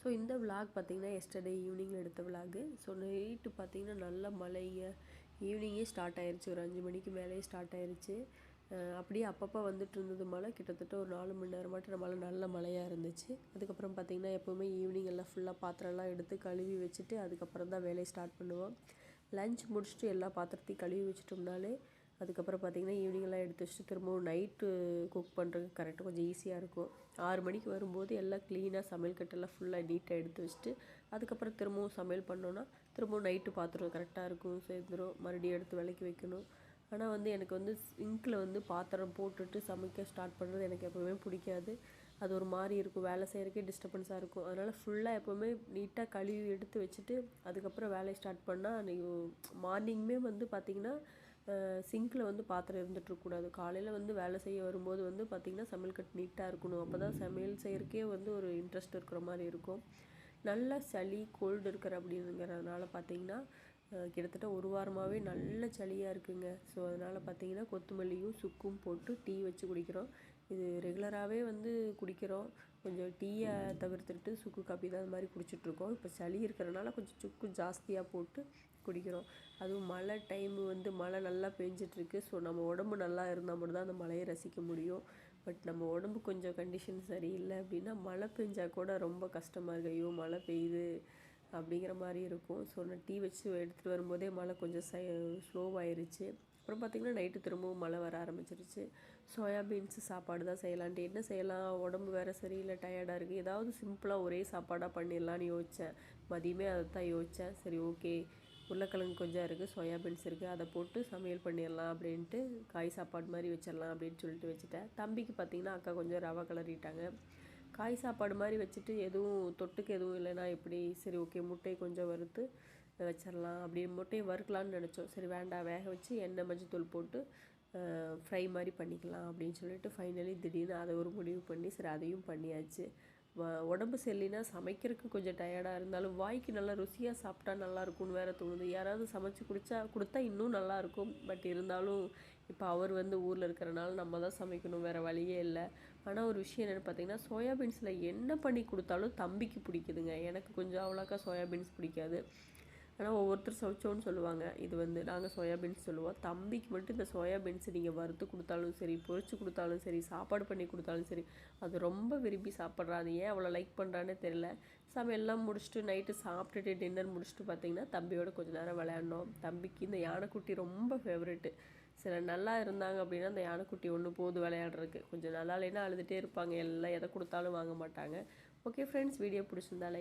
So இந்த vlog பார்த்திங்கன்னா yesterday ஈவினிங்கில் எடுத்த விளாகு. ஸோ நைட்டு பார்த்திங்கன்னா நல்ல மழைங்க. ஈவினிங்கே ஸ்டார்ட் ஆயிடுச்சு, ஒரு 5 மணிக்கு மேலேயே ஸ்டார்ட் ஆயிடுச்சு. அப்படியே அப்பப்போ வந்துட்டு இருந்தது மழை. கிட்டத்தட்ட ஒரு 4 மணி நேரமாட்டம் மழை, நல்ல மழையாக இருந்துச்சு. அதுக்கப்புறம் பார்த்திங்கன்னா எப்போவுமே ஈவினிங் எல்லாம் ஃபுல்லாக பாத்திரம்லாம் எடுத்து கழுவி வச்சுட்டு அதுக்கப்புறம் தான் வேலையை ஸ்டார்ட் பண்ணுவோம். லஞ்ச் முடிச்சுட்டு எல்லா பாத்திரத்தையும் கழுவி வச்சிட்டோம்னாலே அதுக்கப்புறம் பார்த்திங்கன்னா ஈவினிங்கெல்லாம் எடுத்து வச்சுட்டு திரும்பவும் நைட்டு குக் பண்ணுறதுக்கு கரெக்டாக கொஞ்சம் ஈஸியாக இருக்கும். 6 மணிக்கு வரும்போது எல்லாம் க்ளீனாக சமையல் கட்டெல்லாம் ஃபுல்லாக நீட்டாக எடுத்து வச்சுட்டு அதுக்கப்புறம் திரும்பவும் சமையல் பண்ணோன்னா திரும்பவும் நைட்டு பாத்திரம் கரெக்டாக இருக்கும், சேர்ந்துடும். மறுபடியும் எடுத்து விளக்கி வைக்கணும். ஆனால் வந்து எனக்கு வந்து சிங்கில் வந்து பாத்திரம் போட்டுட்டு சமைக்க ஸ்டார்ட் பண்ணுறது எனக்கு எப்போவுமே பிடிக்காது. அது ஒரு மாதிரி இருக்கும், வேலை செய்கிறக்கே டிஸ்டர்பன்ஸாக இருக்கும். அதனால் ஃபுல்லாக எப்போவுமே நீட்டாக கழுவி எடுத்து வச்சுட்டு அதுக்கப்புறம் வேலையை ஸ்டார்ட் பண்ணால் அன்றைக்கி மார்னிங்குமே வந்து பார்த்திங்கன்னா சிங்கில் வந்து பாத்திரம் இருந்துகிட்ருக்கக்கூடாது. காலையில் வந்து வேலை செய்ய வரும்போது வந்து பார்த்திங்கன்னா சமையல் கட்டு நீட்டாக இருக்கணும். அப்போ தான் சமையல் செய்கிறக்கே வந்து ஒரு இன்ட்ரெஸ்ட் இருக்கிற மாதிரி இருக்கும். நல்லா சளி கோல்டு இருக்கிற அப்படிங்கிறதுனால பார்த்திங்கன்னா கிட்டத்தட்ட ஒரு வாரமாகவே நல்ல சளியாக இருக்குங்க. ஸோ அதனால் பார்த்திங்கன்னா கொத்தமல்லியும் சுக்கும் போட்டு டீ வச்சு குடிக்கிறோம். இது ரெகுலராகவே வந்து குடிக்கிறோம். கொஞ்சம் டீயை தவிர்த்துட்டு சுக்கு காப்பி தான் அது மாதிரி குடிச்சிட்ருக்கோம். இப்போ சளி இருக்கிறனால கொஞ்சம் சுக்கு ஜாஸ்தியாக போட்டு குடிக்கிறோம். அதுவும் மழை டைமு வந்து மழை நல்லா பெஞ்சிட்ருக்கு. ஸோ நம்ம உடம்பு நல்லா இருந்தால் மட்டும்தான் அந்த மழையை ரசிக்க முடியும். பட் நம்ம உடம்பு கொஞ்சம் கண்டிஷன் சரியில்லை அப்படின்னா மழை பெஞ்சால் கூட ரொம்ப கஷ்டமாக இருக்குது. ஐயோ மழை பெய்யுது அப்படிங்கிற மாதிரி இருக்கும். ஸோ நான் டீ வச்சு எடுத்துகிட்டு வரும்போதே மழை கொஞ்சம் ஸ்லோவாயிருச்சு. அப்புறம் பார்த்திங்கன்னா நைட்டு திரும்பவும் மழை வர ஆரம்பிச்சிருச்சு. சோயாபீன்ஸ் சாப்பாடு தான் செய்யலான்ட்டு, என்ன செய்யலாம், உடம்பு வேறு சரியில்லை, டயர்டாக இருக்குது, ஏதாவது சிம்பிளாக ஒரே சாப்பாடாக பண்ணிடலான்னு யோசித்தேன். மதியமே அதை தான் யோசித்தேன். சரி ஓகே, உருளைக்கிழங்கு கொஞ்சம் இருக்குது, சோயாபீன்ஸ் இருக்குது, அதை போட்டு சமையல் பண்ணிடலாம் அப்படின்ட்டு காய் சாப்பாடு மாதிரி வச்சிடலாம் அப்படின்னு சொல்லிட்டு வச்சுட்டேன். தம்பிக்கு பார்த்திங்கன்னா அக்கா கொஞ்சம் ரவை கிளறிட்டாங்க. காய் சாப்பாடு மாதிரி வச்சுட்டு எதுவும் தொட்டுக்கு எதுவும் இல்லைன்னா எப்படி, சரி ஓகே முட்டையை கொஞ்சம் வறுத்து வச்சிடலாம் அப்படி முட்டையை வறுக்கலான்னு நினச்சோம். சரி வேண்டாம், வேக வச்சு எண்ணெய் மஞ்சத்தூள் போட்டு ஃப்ரை மாதிரி பண்ணிக்கலாம் அப்படின்னு சொல்லிட்டு ஃபைனலி திடீர்னு அதை ஒரு முடிவு பண்ணி சரி அதையும் பண்ணியாச்சு. உடம்பு சரியில்லைன்னா சமைக்கிறதுக்கு கொஞ்சம் டயர்டாக இருந்தாலும் வாய்க்கு நல்லா ருசியாக சாப்பிட்டா நல்லாயிருக்கும்னு வேறு தோணுது. யாராவது சமைச்சு கொடுத்தா இன்னும் நல்லாயிருக்கும். பட் இருந்தாலும் இப்போ அவர் வந்து ஊரில் இருக்கிறனால நம்ம தான் சமைக்கணும், வேறு வழியே இல்லை. ஆனால் ஒரு விஷயம் என்னென்னு பார்த்தீங்கன்னா சோயாபீன்ஸில் என்ன பண்ணி கொடுத்தாலும் தம்பிக்கு பிடிக்குதுங்க. எனக்கு கொஞ்சம் அவ்வளோக்கா சோயாபீன்ஸ் பிடிக்காது. ஆனால் ஒவ்வொருத்தர் சமைச்சோன்னு சொல்லுவாங்க. இது வந்து நாங்கள் சோயாபீன்ஸ் சொல்லுவோம். தம்பிக்கு மட்டும் இந்த சோயாபீன்ஸ் நீங்கள் வறுத்து கொடுத்தாலும் சரி, பொரிச்சு கொடுத்தாலும் சரி, சாப்பாடு பண்ணி கொடுத்தாலும் சரி, அது ரொம்ப விரும்பி சாப்பிட்றான். அது ஏன் அவ்வளோ லைக் பண்ணுறானே தெரில. சமையல்லாம் முடிச்சுட்டு நைட்டு சாப்பிட்டுட்டு டின்னர் முடிச்சுட்டு பார்த்திங்கன்னா தம்பியோட கொஞ்சம் நேரம் விளையாடணும். தம்பிக்கு இந்த யானைக்குட்டி ரொம்ப ஃபேவரெட்டு. சில நல்லா இருந்தாங்க அப்படின்னா அந்த யானைக்குட்டி ஒன்று போது விளையாடுறதுக்கு. கொஞ்சம் நல்லா இல்லைன்னா அழுதுகிட்டே இருப்பாங்க. எல்லாம் எதை கொடுத்தாலும் வாங்க மாட்டாங்க. ஓகே ஃப்ரெண்ட்ஸ், வீடியோ பிடிச்சிருந்தா லைக்